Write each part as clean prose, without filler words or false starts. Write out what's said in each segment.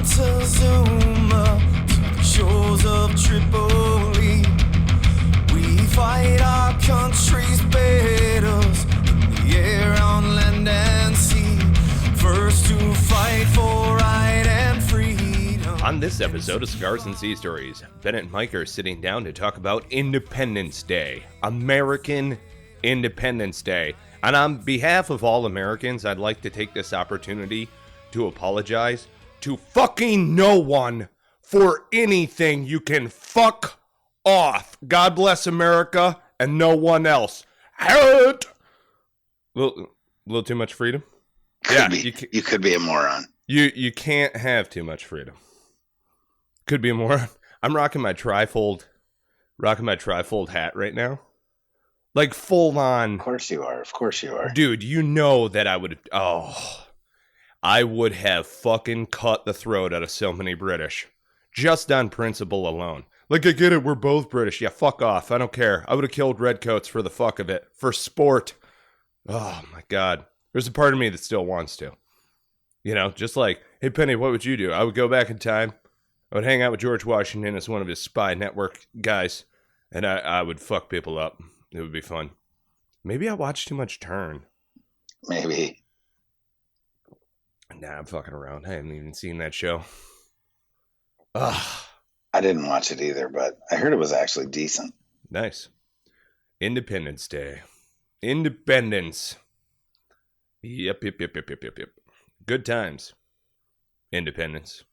Montezuma to the shores of Tripoli. We fight our country's battles in the air, on land and sea. First to fight for right and freedom. On this episode of Scars and Sea Stories, Bennett and Mike are sitting down to talk about Independence Day, American Independence Day. And on behalf of all Americans, I'd like to take this opportunity to apologize to fucking no one for anything. You can fuck off. God bless America and no one else. Heralded. Little too much freedom? You could be a moron. You can't have too much freedom. Could be a moron. I'm rocking my trifold hat right now. Like full on. Of course you are. Dude, you know that I would have fucking cut the throat out of so many British. Just on principle alone. Like, I get it, we're both British. Yeah, fuck off. I don't care. I would have killed redcoats for the fuck of it. For sport. Oh, my God. There's a part of me that still wants to. You know, just like, hey, Penny, what would you do? I would go back in time. I would hang out with George Washington as one of his spy network guys. And I would fuck people up. It would be fun. Maybe I watched too much Turn. Maybe. Nah, I'm fucking around. I haven't even seen that show. Ugh. I didn't watch it either, but I heard it was actually decent. Nice. Independence Day. Independence. Yep. Good times. Independence.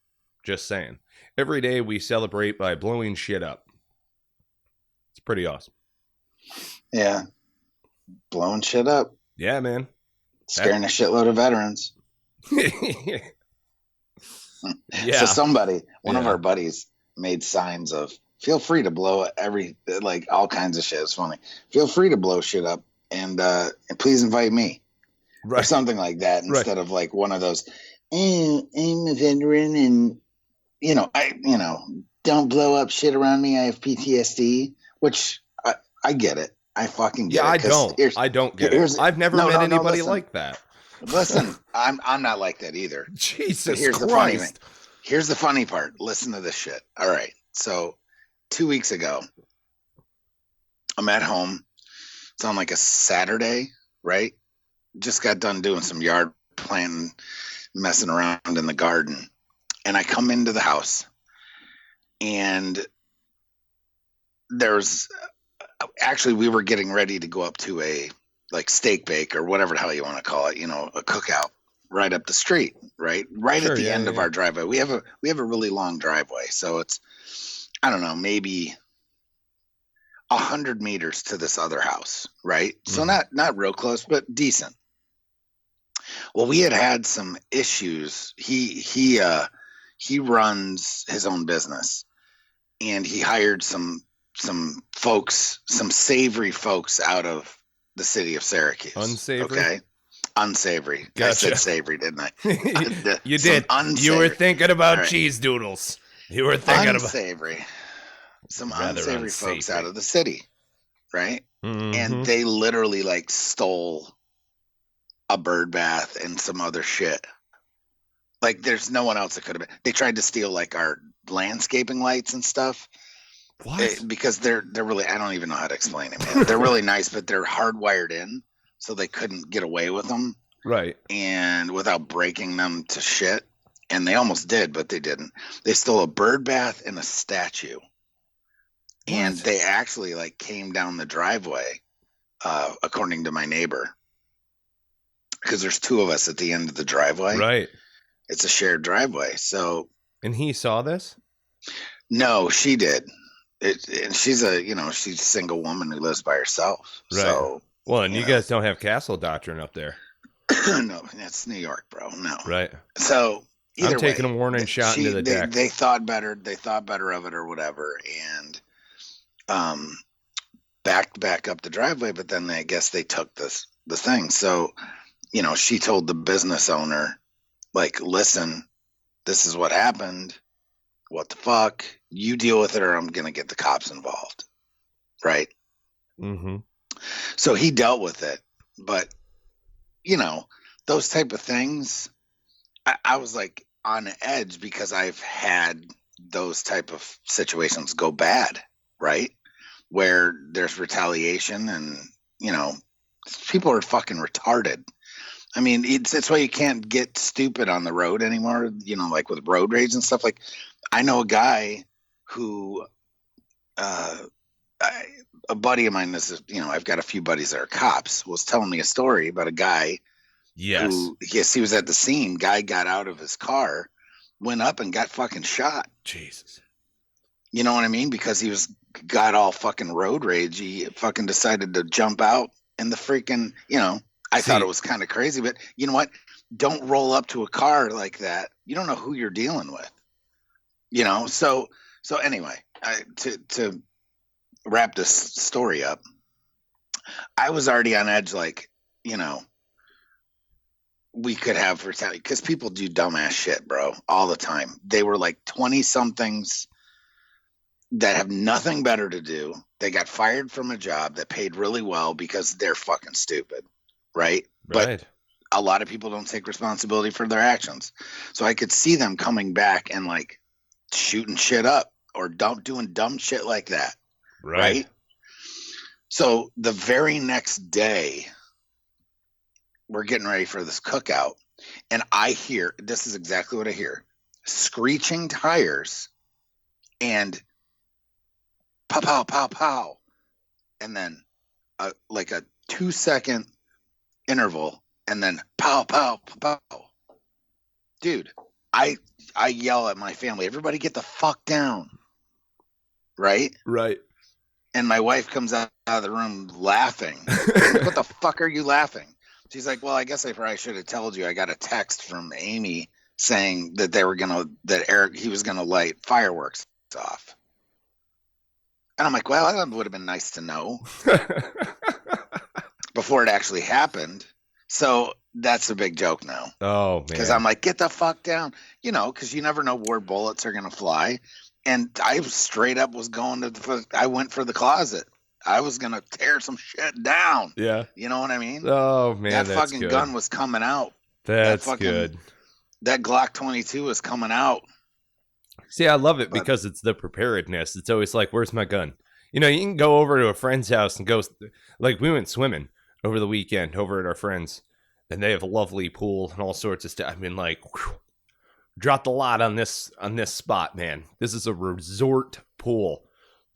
Just saying. Every day we celebrate by blowing shit up. It's pretty awesome. Yeah. Blowing shit up. Yeah, man. Scaring a shitload of veterans. Yeah. So one of our buddies made signs of feel free to blow all kinds of shit. It's funny. Feel free to blow shit up and please invite me. Right. Or something like that instead of like one of those, I'm a veteran and don't blow up shit around me. I have PTSD, which I get it. I fucking get it. I don't get it. I've never met anybody like that. Listen, I'm not like that either. Jesus Christ. Here's the funny part. Listen to this shit. All right. So 2 weeks ago, I'm at home. It's on like a Saturday, right? Just got done doing some yard planting, messing around in the garden. And I come into the house and we were getting ready to go up to a like steak bake or whatever the hell you want to call it, a cookout right up the street, right at the end of our driveway. We have a really long driveway. So it's, I don't know, maybe 100 meters to this other house. Right. Mm-hmm. So not real close, but decent. Well, we had some issues. He runs his own business and he hired some folks, some savory folks out of the city of Syracuse. Unsavory? Okay. Unsavory. Gotcha. I said savory, didn't I? You did. You were thinking about cheese doodles. You were thinking unsavory. Some unsavory folks out of the city. Right? Mm-hmm. And they literally like stole a bird bath and some other shit. Like there's no one else that could have been. They tried to steal like our landscaping lights and stuff. What? Because they're really, I don't even know how to explain it, man. They're really nice, but they're hardwired in, so they couldn't get away with them. Right. And without breaking them to shit. And they almost did, but they didn't. They stole a bird bath and a statue. What? And they actually like came down the driveway, according to my neighbor. Because there's two of us at the end of the driveway. Right. It's a shared driveway. So. And he saw this? No, she did. And she's she's a single woman who lives by herself. Right. So, well, and you guys don't have castle doctrine up there. No, that's New York, bro. No. Right. So I'm taking a warning shot into the deck. They thought better. They thought better of it or whatever, and back up the driveway. But then I guess they took the thing. So she told the business owner, like, listen, this is what happened. What the fuck? You deal with it or I'm going to get the cops involved. Right? Mm-hmm. So he dealt with it. But, those type of things, I was like, on edge because I've had those type of situations go bad, right? Where there's retaliation and, you know, people are fucking retarded. I mean, it's why you can't get stupid on the road anymore, you know, like with road rage and stuff. Like, I know a guy who, a buddy of mine is, you know, I've got a few buddies that are cops, was telling me a story about a guy who, yes, he was at the scene. Guy got out of his car, went up and got fucking shot. Jesus. You know what I mean? Because he got all fucking road rage. He fucking decided to jump out and the freaking, you know, I thought it was kind of crazy, but you know what? Don't roll up to a car like that. You don't know who you're dealing with, you know? So anyway, to wrap this story up, I was already on edge. Like, you know, we could have retaliation because people do dumbass shit, bro, all the time. They were like 20 somethings that have nothing better to do. They got fired from a job that paid really well because they're fucking stupid. Right. But a lot of people don't take responsibility for their actions. So I could see them coming back and like shooting shit up or doing dumb shit like that. Right. So the very next day, we're getting ready for this cookout. And I hear, this is exactly what I hear: screeching tires and pow, pow, pow, pow. And then like a 2-second interval, and then pow, pow, pow. Dude, I yell at my family, everybody get the fuck down. Right? And my wife comes out of the room laughing. Like, what the fuck are you laughing? She's like, well, I guess I probably should have told you. I got a text from Amy saying that Eric, he was gonna light fireworks off. And I'm like, well, that would have been nice to know before it actually happened. So that's a big joke now. Oh, man. Because I'm like, get the fuck down. You know, because you never know where bullets are going to fly. And I straight up was going I went for the closet. I was going to tear some shit down. Yeah. You know what I mean? Oh, man, that that's fucking good. gun was coming out. That's good. That Glock 22 was coming out. See, I love it because it's the preparedness. It's always like, where's my gun? You know, you can go over to a friend's house and go, like, we went swimming over the weekend over at our friends, and they have a lovely pool and all sorts of stuff. I mean, like, whew, dropped a lot on this spot, man. This is a resort pool.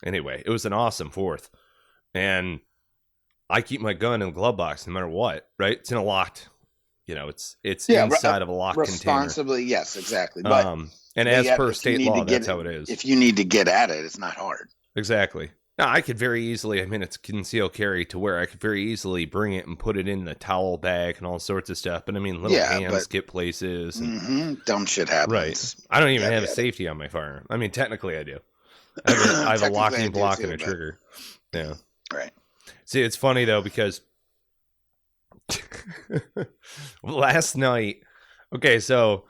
Anyway, it was an awesome 4th. And I keep my gun in the glove box no matter what, right? It's in a locked, you know, it's inside of a locked responsibly, container. Yes, exactly. But and as per state law, that's how it is. If you need to get at it, it's not hard. Exactly. Now, I could very easily, I mean, it's concealed carry to where I could very easily bring it and put it in the towel bag and all sorts of stuff. But I mean, little hands get places. And, dumb shit happens. Right. I don't even have a safety on my firearm. I mean, technically I do. I have a locking block and a trigger. Yeah. Right. See, it's funny though, because last night, okay, so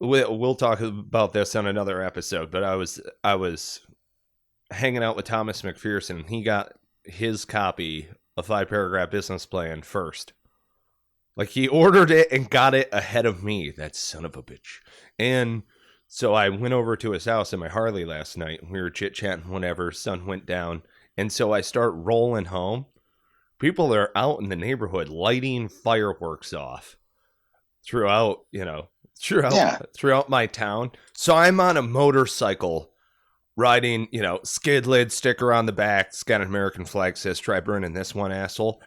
we'll talk about this on another episode, but I was hanging out with Thomas McPherson, and he got his copy of 5-paragraph business plan first. Like, he ordered it and got it ahead of me, that son of a bitch. And so I went over to his house in my Harley last night, and we were chit-chatting whenever sun went down. And so I start rolling home. People are out in the neighborhood lighting fireworks off throughout my town. So I'm on a motorcycle riding, you know, skid lid, sticker on the back. It's got an American flag, says try burning this one, asshole.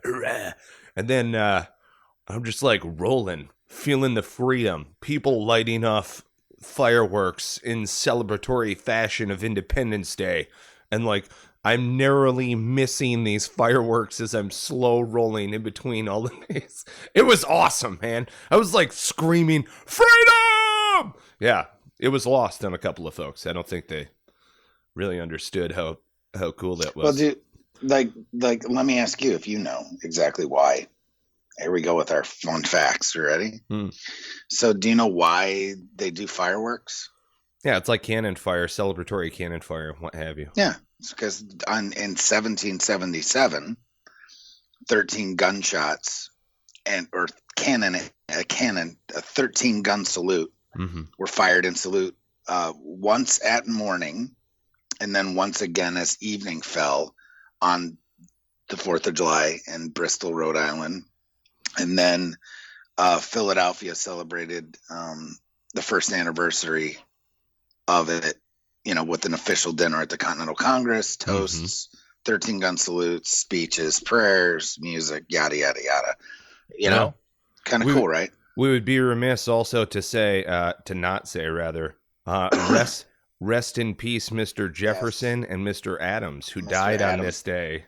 And then I'm just like rolling, feeling the freedom. People lighting off fireworks in celebratory fashion of Independence Day. And like, I'm narrowly missing these fireworks as I'm slow rolling in between all the days. It was awesome, man. I was like screaming, freedom! Yeah, it was lost on a couple of folks. I don't think they really understood how cool that was. Well, dude, like, let me ask you if you know exactly why. Here we go with our fun facts. You ready? So, do you know why they do fireworks? Yeah, it's like cannon fire, celebratory cannon fire, what have you. Yeah, it's because in 1777, 13 gunshots a 13 gun salute were fired in salute once at morning, and then once again as evening fell on the 4th of July in Bristol, Rhode Island. And then Philadelphia celebrated the first anniversary of it, with an official dinner at the Continental Congress, toasts, 13 gun salutes, speeches, prayers, music, yada, yada, yada. Kind of cool, right? We would be remiss also to not say, rest in peace, Mr. Jefferson and Mr. Adams, who died on this day.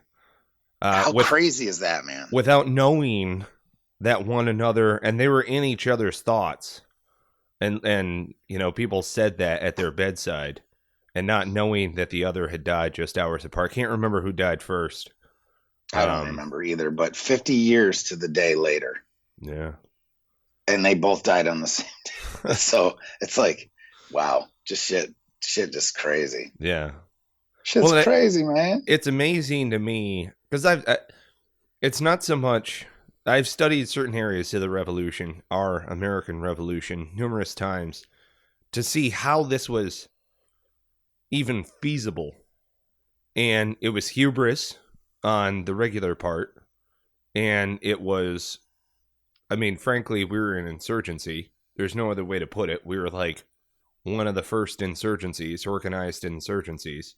How crazy is that, man? Without knowing that one another, and they were in each other's thoughts, and people said that at their bedside, and not knowing that the other had died just hours apart. Can't remember who died first. I don't remember either, but 50 years to the day later. Yeah. And they both died on the same day. So it's like, wow, just shit just crazy. Yeah. Shit's crazy, man. It's amazing to me because it's not so much. I've studied certain areas of the revolution, our American Revolution, numerous times to see how this was even feasible. And it was hubris on the regular part. And it was, frankly, we were in insurgency. There's no other way to put it. We were like one of the first insurgencies, organized insurgencies.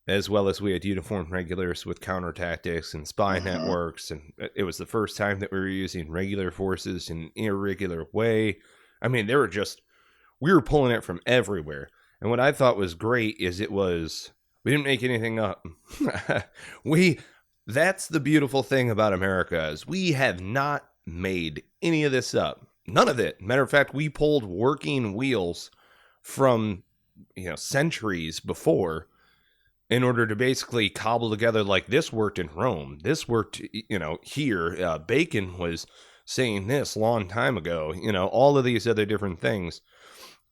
As well as we had uniformed regulars with counterattacks and spy networks. And it was the first time that we were using regular forces in an irregular way. We were pulling it from everywhere. And what I thought was great is we didn't make anything up. That's the beautiful thing about America is we have not made any of this up. None of it. Matter of fact, we pulled working wheels from, centuries before in order to basically cobble together, like, this worked in Rome. This worked, here. Bacon was saying this a long time ago. All of these other different things.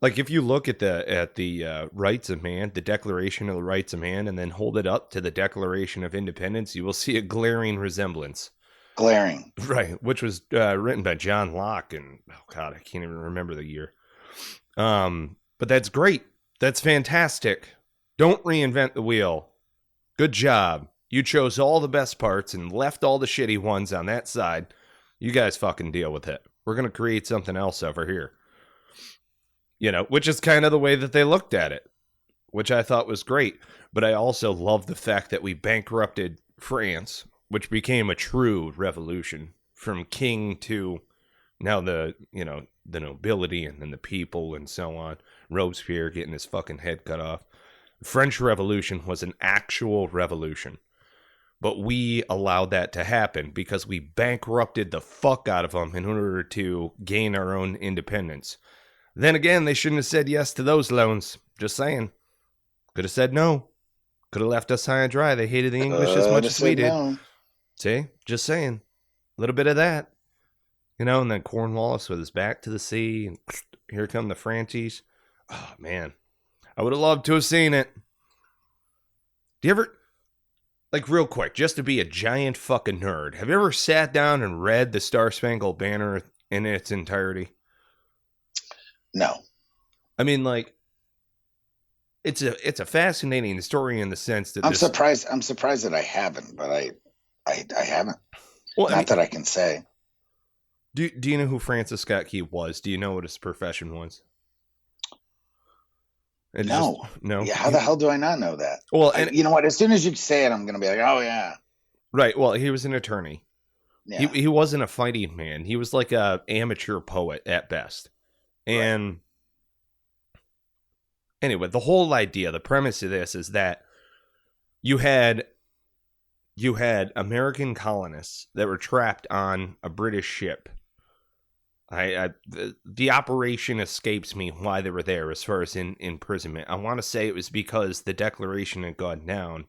Like, if you look at the rights of man, the Declaration of the Rights of Man, and then hold it up to the Declaration of Independence, you will see a glaring resemblance. Glaring. Right, which was written by John Locke, and, oh God, I can't even remember the year. But that's great. That's fantastic. Don't reinvent the wheel. Good job. You chose all the best parts and left all the shitty ones on that side. You guys fucking deal with it. We're going to create something else over here. Which is kind of the way that they looked at it, which I thought was great. But I also love the fact that we bankrupted France, which became a true revolution from king to now the nobility and then the people and so on. Robespierre getting his fucking head cut off. French Revolution was an actual revolution. But we allowed that to happen because we bankrupted the fuck out of them in order to gain our own independence. Then again, they shouldn't have said yes to those loans. Just saying. Could have said no. Could have left us high and dry. They hated the English as much as we did. No. See? Just saying. A little bit of that. And then Cornwallis with his back to the sea. And here come the Franchies. Oh, man. I would have loved to have seen it. Do you ever, real quick, just to be a giant fucking nerd, have you ever sat down and read the StarSpangled Banner in its entirety? No. It's a fascinating story in the sense that I'm surprised that I haven't, but I haven't. Well, Not that I can say. Do you know who Francis Scott Key was? Do you know what his profession was? No. No. Yeah, how the hell do I not know that? Well, you know what? As soon as you say it, I'm going to be like, oh, yeah. Right. Well, he was an attorney. Yeah. He wasn't a fighting man. He was like a amateur poet at best. And anyway, the whole idea, the premise of this is that you had American colonists that were trapped on a British ship. The operation escapes me why they were there as far as in imprisonment. I want to say it was because the Declaration had gone down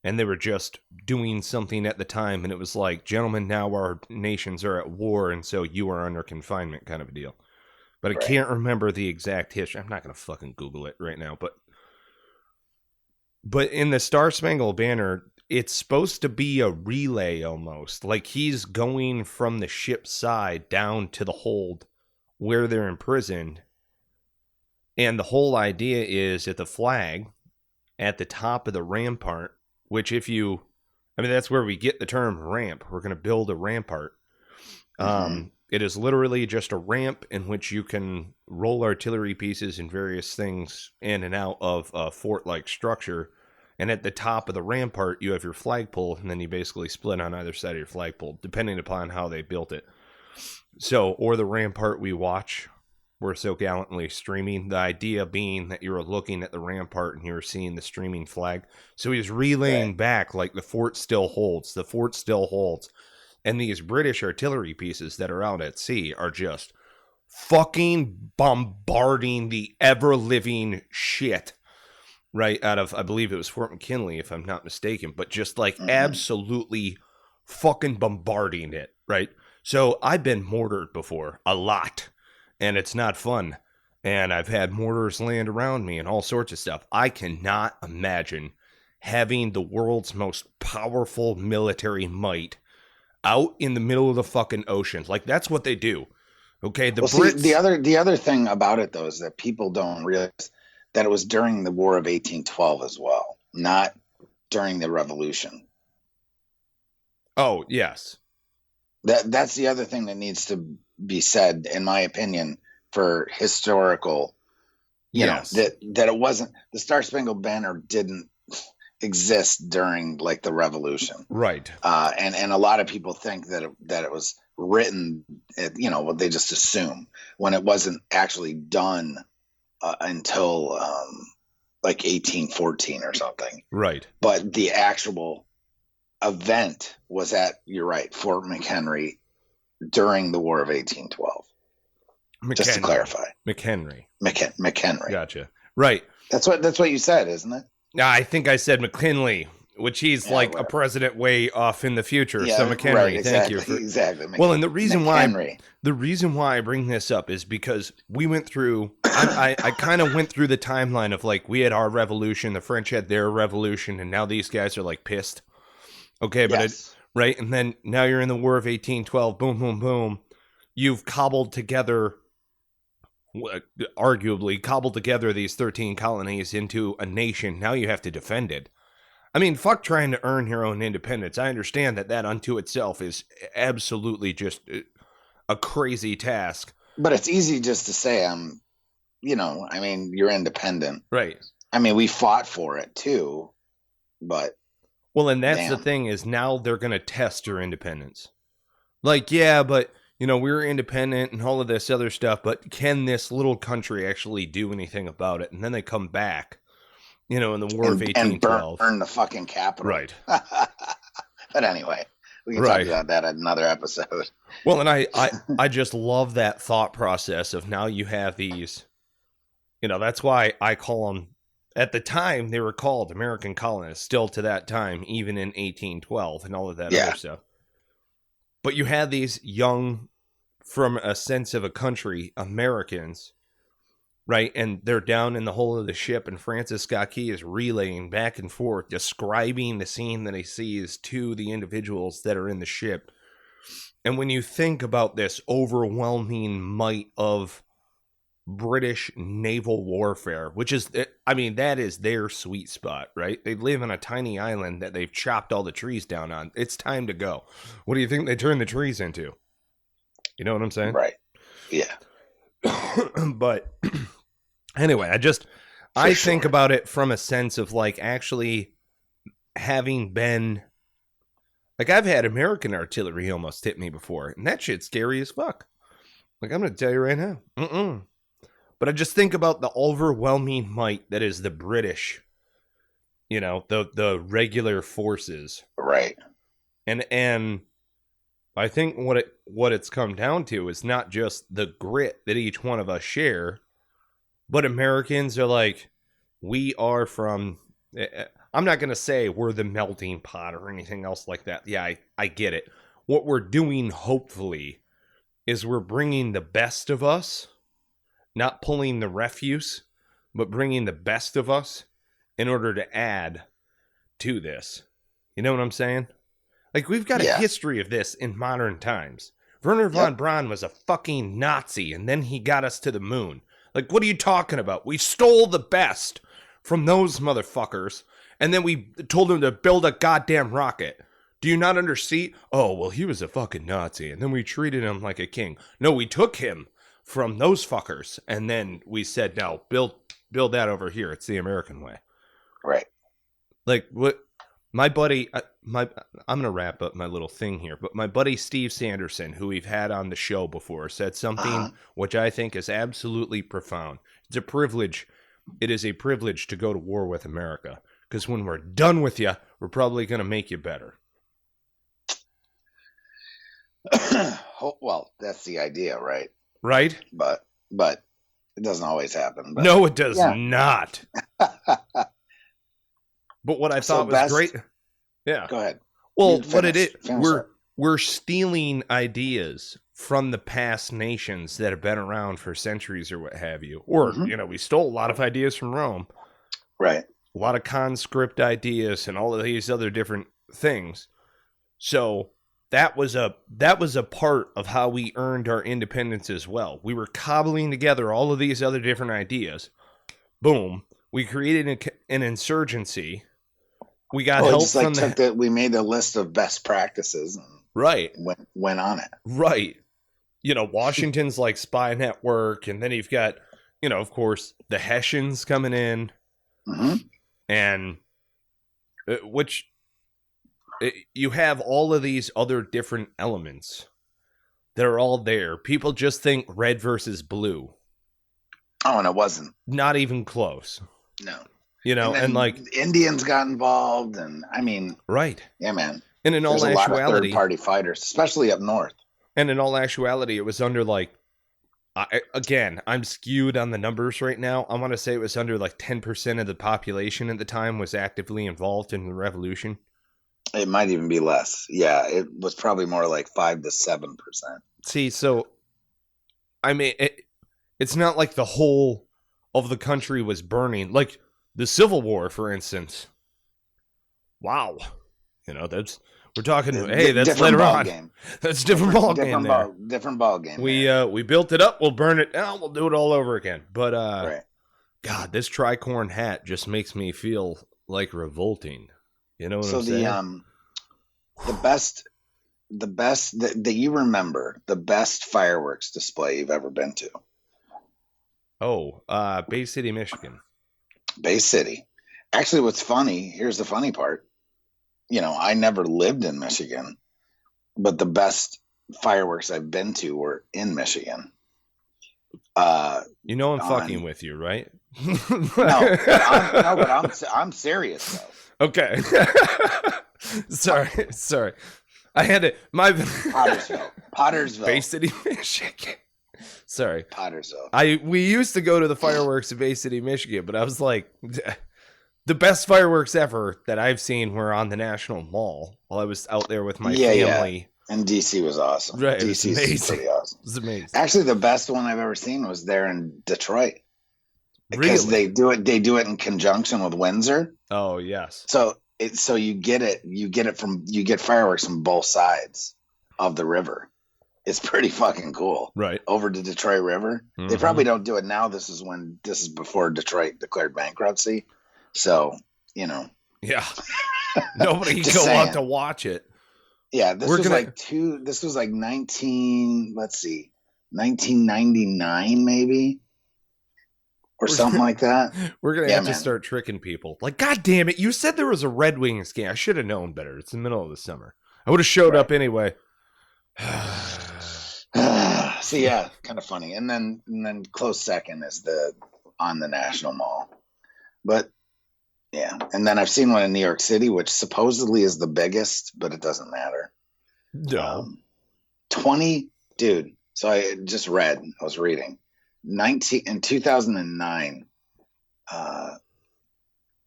and they were just doing something at the time. And it was like, gentlemen, now our nations are at war. And so you are under confinement kind of a deal. But I can't remember the exact history. I'm not going to fucking Google it right now. But in the Star-Spangled Banner, it's supposed to be a relay almost. Like he's going from the ship's side down to the hold where they're imprisoned. And the whole idea is that the flag at the top of the rampart, which that's where we get the term ramp. We're going to build a rampart. It is literally just a ramp in which you can roll artillery pieces and various things in and out of a fort-like structure. And at the top of the rampart, you have your flagpole, and then you basically split on either side of your flagpole, depending upon how they built it. So, or the rampart we watch, we're so gallantly streaming. The idea being that you were looking at the rampart and you were seeing the streaming flag. So he's relaying back like the fort still holds. The fort still holds. And these British artillery pieces that are out at sea are just fucking bombarding the ever-living shit right out of, I believe it was Fort McKinley, if I'm not mistaken, but just like absolutely fucking bombarding it, right? So I've been mortared before, a lot, and it's not fun. And I've had mortars land around me and all sorts of stuff. I cannot imagine having the world's most powerful military might out in the middle of the fucking oceans. Like, that's what they do. Okay, Brits... See, the other thing about it, though, is that people don't realize that it was during the War of 1812 as well, not during the Revolution. Oh, yes. That's the other thing that needs to be said, in my opinion, for historical, you know, that it wasn't, the Star-Spangled Banner didn't exist during like the Revolution. Right. And a lot of people think that it was written, you know, what they just assume, when it wasn't actually done until like 1814 or something. Right. But the actual event was at, you're right, Fort McHenry during the War of 1812. Just to clarify. McHenry. McHenry. Gotcha. Right. That's what you said, isn't it? I think I said McKinley, which he's like a president way off in the future. Yeah, so McHenry, right, exactly, thank you. Exactly. Well, and the reason why I bring this up is because we went through, I kind of went through the timeline of like, we had our revolution, the French had their revolution, and now these guys are like pissed. Okay, but right, and then now you're in the War of 1812, boom, boom, boom. You've arguably cobbled together these 13 colonies into a nation. Now you have to defend it. I mean, fuck trying to earn your own independence. I understand that unto itself is absolutely just a crazy task. But it's easy just to say, you're independent. Right. I mean, we fought for it too, but... Well, and that's the thing, is now they're going to test your independence. Like, yeah, but... You know, we're independent and all of this other stuff, but can this little country actually do anything about it? And then they come back, you know, in the War of 1812. And burn the fucking capital. Right. But anyway, we can talk about that in another episode. Well, and I just love that thought process of now you have these, you know, that's why I call them, at the time, they were called American colonists, still to that time, even in 1812 and all of that other stuff. But you had these young, from a sense of a country, Americans, right? And they're down in the hull of the ship, and Francis Scott Key is relaying back and forth, describing the scene that he sees to the individuals that are in the ship. And when you think about this overwhelming might of British naval warfare, which is, I mean, that is their sweet spot, right? They live on a tiny island that they've chopped all the trees down on. It's time to go. What do you think they turn the trees into? You know what I'm saying? Right. Yeah. But anyway, I think about it from a sense of like actually having been, like, I've had American artillery almost hit me before, and that shit's scary as fuck. Like, I'm going to tell you right now. But I just think about the overwhelming might that is the British, you know, the regular forces. Right. And I think what it's come down to is not just the grit that each one of us share, but Americans are like, we are from, I'm not going to say we're the melting pot or anything else like that. Yeah, I get it. What we're doing, hopefully, is we're bringing the best of us, not pulling the refuse, but bringing the best of us in order to add to this. You know what I'm saying? Like, we've got a history of this in modern times. Werner von Braun was a fucking Nazi, and then he got us to the moon. Like, what are you talking about? We stole the best from those motherfuckers, and then we told them to build a goddamn rocket. Do you not understand? Oh, well, he was a fucking Nazi, and then we treated him like a king. No, we took him from those fuckers, and then we said, no, build that over here. It's the American way. Right. Like, what? My buddy, I'm going to wrap up my little thing here, but my buddy Steve Sanderson, who we've had on the show before, said something which I think is absolutely profound. It's a privilege. It is a privilege to go to war with America, because when we're done with you, we're probably going to make you better. Well, that's the idea, right? Right? But it doesn't always happen. But, no, it does not. But what I thought was great. Yeah. Go ahead. Well, what it is, we're stealing ideas from the past nations that have been around for centuries or what have you. Or, we stole a lot of ideas from Rome. Right. A lot of conscript ideas and all of these other different things. So that was a part of how we earned our independence as well. We were cobbling together all of these other different ideas. Boom. We created an insurgency. We got help from we made a list of best practices. And right. Went on it. Right. Washington's like spy network, and then you've got, of course, the Hessians coming in, and you have all of these other different elements that are all there. People just think red versus blue. Oh, and it wasn't. Not even close. No. And like Indians got involved, and I mean, right. Yeah, man. And in all actuality, a lot of third-party fighters, especially up north. And in all actuality, it was under like, again, I'm skewed on the numbers right now. I want to say it was under like 10% of the population at the time was actively involved in the revolution. It might even be less. Yeah, it was probably more like 5 to 7%. See, so I mean, it's not like the whole of the country was burning. Like the Civil War, for instance. Wow. We're talking, hey, that's later on. Game. That's different ball game there. Different ball game. We built it up, we'll burn it down, we'll do it all over again. But, right. God, this tricorn hat just makes me feel like revolting. You know what I'm saying? The best that you remember, the best fireworks display you've ever been to. Oh, Bay City, Michigan. Bay City. Actually, what's funny, here's the funny part. I never lived in Michigan, but the best fireworks I've been to were in Michigan. I'm fucking with you, right? but I'm serious though. Okay. Sorry. I had it. Pottersville. Bay City, Michigan. Sorry. Pottersville. We used to go to the fireworks in Bay City, Michigan, but I was like, the best fireworks ever that I've seen were on the National Mall while I was out there with my family. Yeah. And DC was awesome. Right. DC is pretty awesome. It was amazing. Actually, the best one I've ever seen was there in Detroit. Really? Because they do it in conjunction with Windsor. Oh, yes. So you get fireworks from both sides of the river. It's pretty fucking cool. Right. Over the Detroit River. Mm-hmm. They probably don't do it now. This is before Detroit declared bankruptcy. So, Yeah. Nobody can go out to watch it. Yeah, this was like 1999 maybe. Or something like that. We're going to have to start tricking people. Like, God damn it, you said there was a Red Wings game. I should have known better. It's the middle of the summer. I would have showed up anyway. So yeah, kind of funny. And then close second is on the National Mall. But yeah, and then I've seen one in New York City, which supposedly is the biggest, but it doesn't matter. No. 20, dude. So I just read, I was reading. In 2009,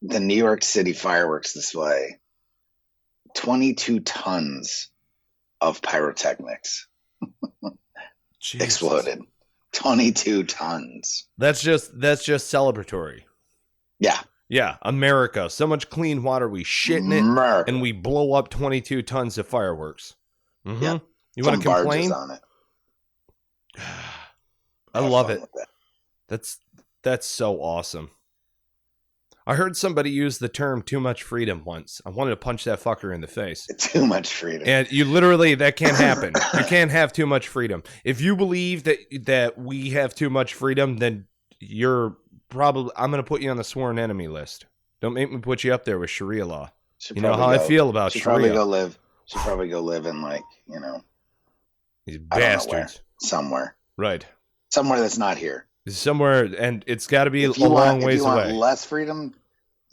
the New York City fireworks display, 22 tons of pyrotechnics exploded. 22 tons. That's just celebratory. Yeah. Yeah, America. So much clean water, we shit in it, and we blow up 22 tons of fireworks. Mm-hmm. Yeah. You want to complain? On it. I love it. That's so awesome. I heard somebody use the term too much freedom once. I wanted to punch that fucker in the face. Too much freedom. And you literally, that can't happen. You can't have too much freedom. If you believe that we have too much freedom, then you're probably, I'm going to put you on the sworn enemy list. Don't make me put you up there with Sharia law. You know how I feel about Sharia. Should probably go live in, like, you know, these bastards. Somewhere. Right. Somewhere that's not here. Somewhere, and it's got to be a long ways away.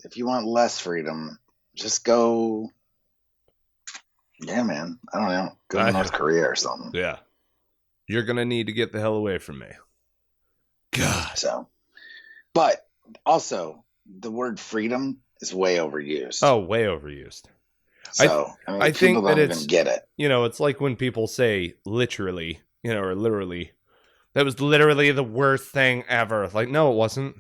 If you want less freedom, just go. Yeah, man. I don't know. Go to North Korea or something. Yeah. You're going to need to get the hell away from me. God. So, but also, the word freedom is way overused. Oh, way overused. So, I think that it's, even get it. You know, it's like when people say literally, you know, or literally. That was literally the worst thing ever. Like, no, it wasn't.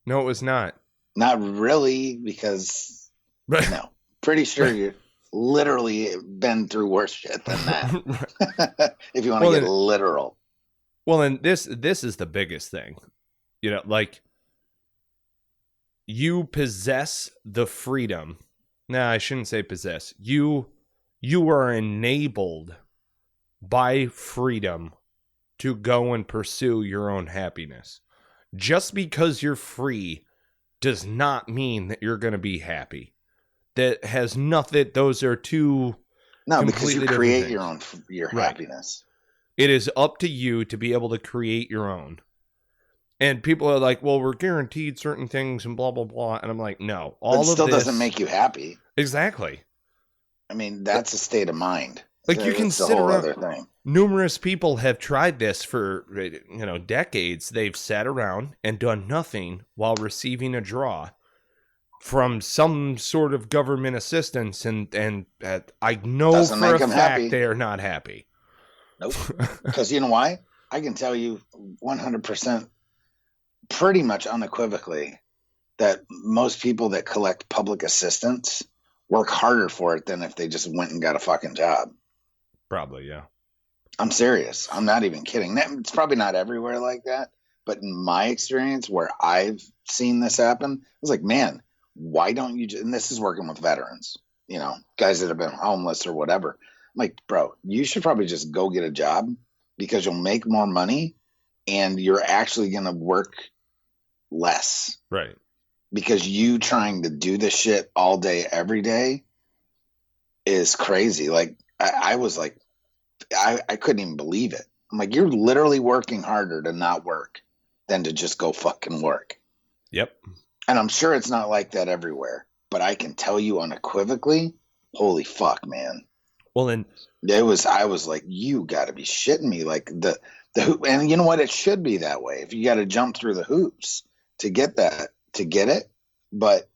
No, it was not. Not really, because, no. Pretty sure you've literally been through worse shit than that. If you want to get literal. Well, and this is the biggest thing. You know, like, you possess the freedom. Nah, I shouldn't say possess. You are enabled by freedom to go and pursue your own happiness. Just because you're free does not mean that you're going to be happy. That has nothing. Those are two. No, because you create your happiness. It is up to you to be able to create your own. And people are like, well, we're guaranteed certain things and blah, blah, blah. And I'm like, no. All of this doesn't make you happy. Exactly. I mean, that's a state of mind. Like, you can sit around. Numerous people have tried this for, you know, decades. They've sat around and done nothing while receiving a draw from some sort of government assistance. And I know for a fact they are not happy. Nope. Because you know why? I can tell you 100%, pretty much unequivocally, that most people that collect public assistance work harder for it than if they just went and got a fucking job. Probably, yeah. I'm serious. I'm not even kidding. It's probably not everywhere like that, but in my experience where I've seen this happen, I was like, man, why don't you and this is working with veterans, you know, guys that have been homeless or whatever. I'm like, bro, you should probably just go get a job because you'll make more money and you're actually going to work less. Right. Because you trying to do this shit all day, every day is crazy. Like, I was like, I couldn't even believe it. I'm like, you're literally working harder to not work than to just go fucking work. Yep. And I'm sure it's not like that everywhere, but I can tell you unequivocally, holy fuck, man. Well, then I was like, you got to be shitting me. Like the and you know what? It should be that way. If you got to jump through the hoops to get it. But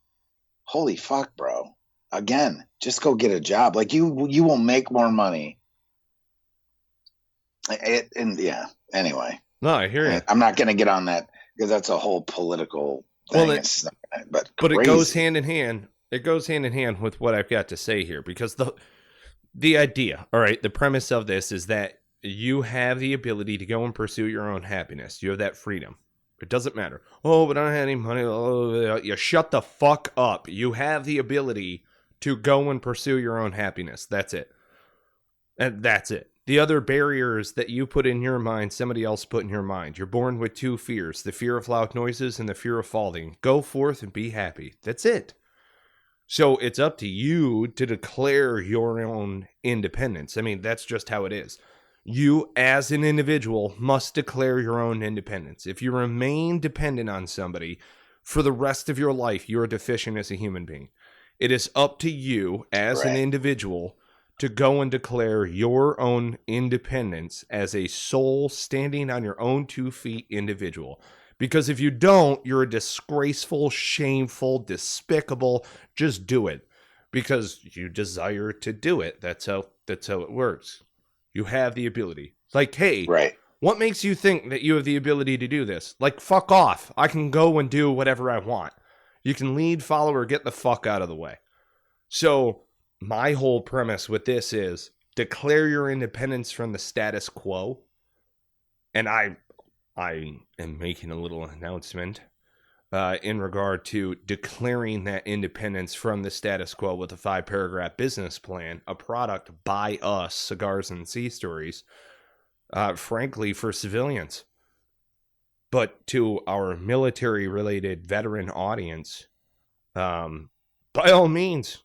holy fuck, bro. Again, just go get a job. Like you will make more money. Anyway. No, I hear you. I'm not going to get on that because that's a whole political thing. But it goes hand in hand. It goes hand in hand with what I've got to say here, because the idea, all right, the premise of this is that you have the ability to go and pursue your own happiness. You have that freedom. It doesn't matter. Oh, but I don't have any money. Oh, you shut the fuck up. You have the ability to go and pursue your own happiness. That's it. And that's it. The other barriers that you put in your mind, somebody else put in your mind. You're born with two fears, the fear of loud noises and the fear of falling. Go forth and be happy. That's it. So it's up to you to declare your own independence. I mean, that's just how it is. You, as an individual, must declare your own independence. If you remain dependent on somebody for the rest of your life, you're deficient as a human being. It is up to you, as an individual, to go and declare your own independence as a soul standing on your own 2 feet individual. Because if you don't, you're a disgraceful, shameful, despicable. Just do it because you desire to do it. That's how it works. You have the ability. Like, hey, what makes you think that you have the ability to do this? Like, fuck off. I can go and do whatever I want. You can lead, follow, or get the fuck out of the way. So my whole premise with this is declare your independence from the status quo. And I I am making a little announcement in regard to declaring that independence from the status quo with a 5-paragraph business plan, a product by us, Cigars and Sea Stories, frankly, for civilians. But to our military-related veteran audience, by all means,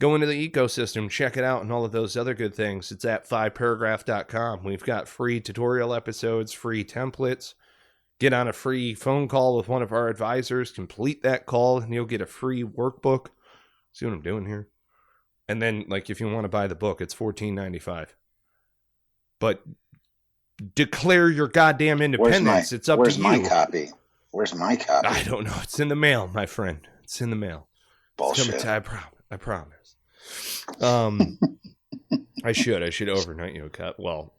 go into the ecosystem, check it out, and all of those other good things. It's at 5paragraph.com. We've got free tutorial episodes, free templates. Get on a free phone call with one of our advisors, complete that call, and you'll get a free workbook. See what I'm doing here? And then, like, if you want to buy the book, it's $14.95. But declare your goddamn independence. It's up to you. Where's my copy? Where's my copy? I don't know. It's in the mail, my friend. It's in the mail. Bullshit. I promise. I should overnight you a cut. Well,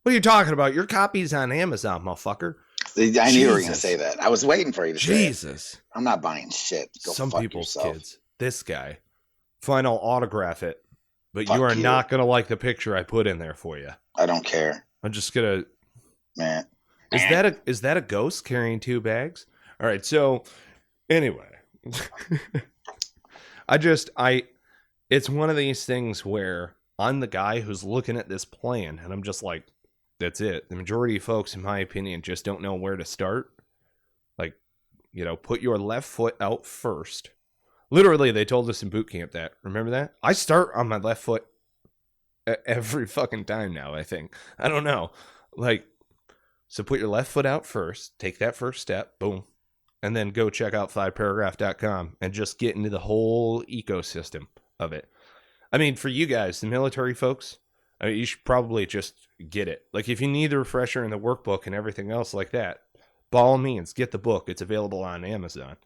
what are you talking about? Your copy's on Amazon, motherfucker. I knew you were going to say that. I was waiting for you to say Jesus. I'm not buying shit. Go Some fuck people's yourself. kids. This guy. Fine, I'll autograph it. But you are not going to like the picture I put in there for you. I don't care. I'm just going to... Man. Is that a ghost carrying 2 bags? All right, so anyway. It's one of these things where I'm the guy who's looking at this plan and I'm just like, that's it. The majority of folks, in my opinion, just don't know where to start. Like, put your left foot out first. Literally, they told us in boot camp that. Remember that? I start on my left foot every fucking time now, I think. I don't know. Like, so put your left foot out first. Take that first step. Boom. And then go check out 5paragraph.com and just get into the whole ecosystem of it. I mean, for you guys, the military folks, you should probably just get it. Like, if you need the refresher and the workbook and everything else like that, by all means, get the book. It's available on Amazon.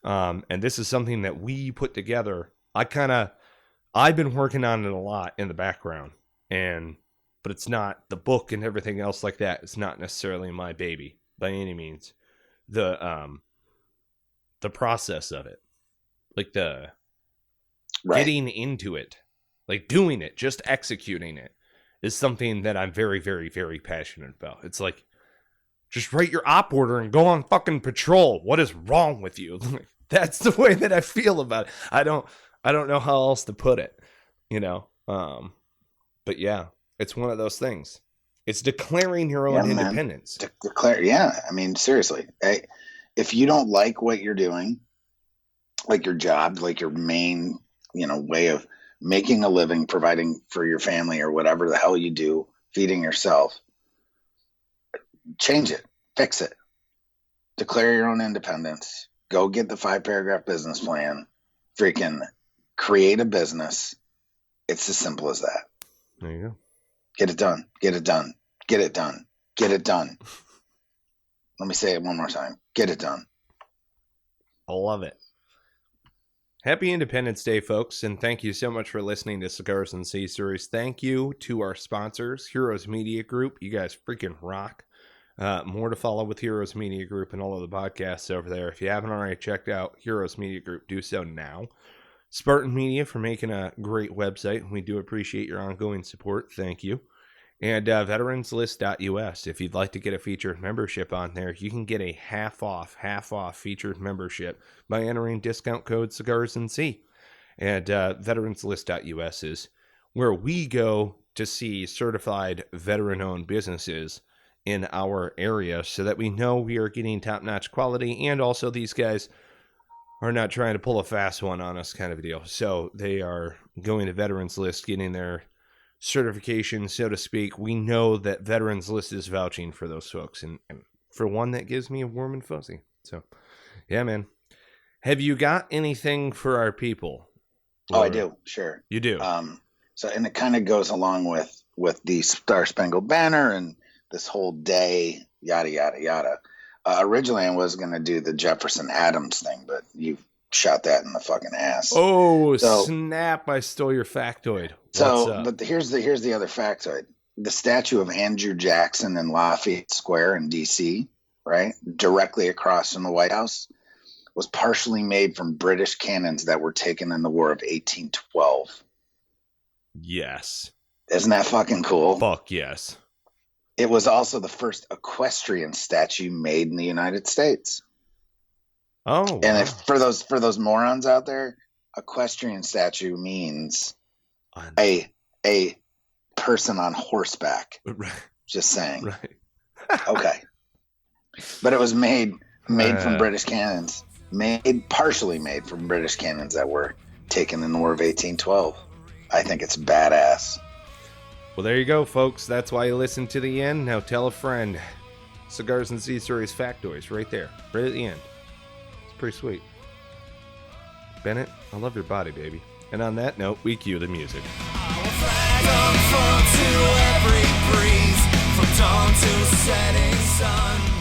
And this is something that we put together. I've been working on it a lot in the background, but it's not the book and everything else like that. It's not necessarily my baby by any means. The process of it, like getting into it, like doing it, just executing it, is something that I'm very, very, very passionate about. It's like, just write your op order and go on fucking patrol. What is wrong with you? That's the way that I feel about it. I don't know how else to put it, but yeah, it's one of those things. It's declaring your own independence. Declare, I mean, seriously, if you don't like what you're doing, like your job, like your main, way of making a living, providing for your family or whatever the hell you do, feeding yourself, change it, fix it, declare your own independence, go get the 5-paragraph business plan, freaking create a business. It's as simple as that. There you go. Get it done. Get it done. Get it done. Get it done. Let me say it one more time. Get it done. I love it. Happy Independence Day, folks, and thank you so much for listening to Cigars and Sea Stories. Thank you to our sponsors, Heroes Media Group. You guys freaking rock. More to follow with Heroes Media Group and all of the podcasts over there. If you haven't already checked out Heroes Media Group, do so now. Spartan Media for making a great website. We do appreciate your ongoing support. Thank you. And veteranslist.us. If you'd like to get a featured membership on there, you can get a half off featured membership by entering discount code Cigars and Sea. And veteranslist.us is where we go to see certified veteran-owned businesses in our area so that we know we are getting top-notch quality, and also these guys are not trying to pull a fast one on us kind of a deal. So they are going to Veterans List, getting their certification, so to speak. We know that Veterans List is vouching for those folks, and for one, that gives me a warm and fuzzy. So, yeah, man. Have you got anything for our people? Oh, I do. Sure. You do. So, and it kind of goes along with the StarSpangled Banner and this whole day, yada, yada, yada. Originally, I was going to do the Jefferson Adams thing, but you shot that in the fucking ass. Oh, snap. I stole your factoid. But here's the other factoid. The statue of Andrew Jackson in Lafayette Square in D.C., right, directly across from the White House, was partially made from British cannons that were taken in the War of 1812. Yes. Isn't that fucking cool? Fuck yes. It was also the first equestrian statue made in the United States. Oh, wow. And for those morons out there, equestrian statue means a person on horseback. Right. Just saying. Right. Okay. But it was made from British cannons. Partially made from British cannons that were taken in the War of 1812. I think it's badass. Well, there you go, folks. That's why you listen to the end. Now tell a friend. Cigars and Sea Stories factoids right there, right at the end. It's pretty sweet. Bennett, I love your body, baby. And on that note, we cue the music. From dawn to setting sun.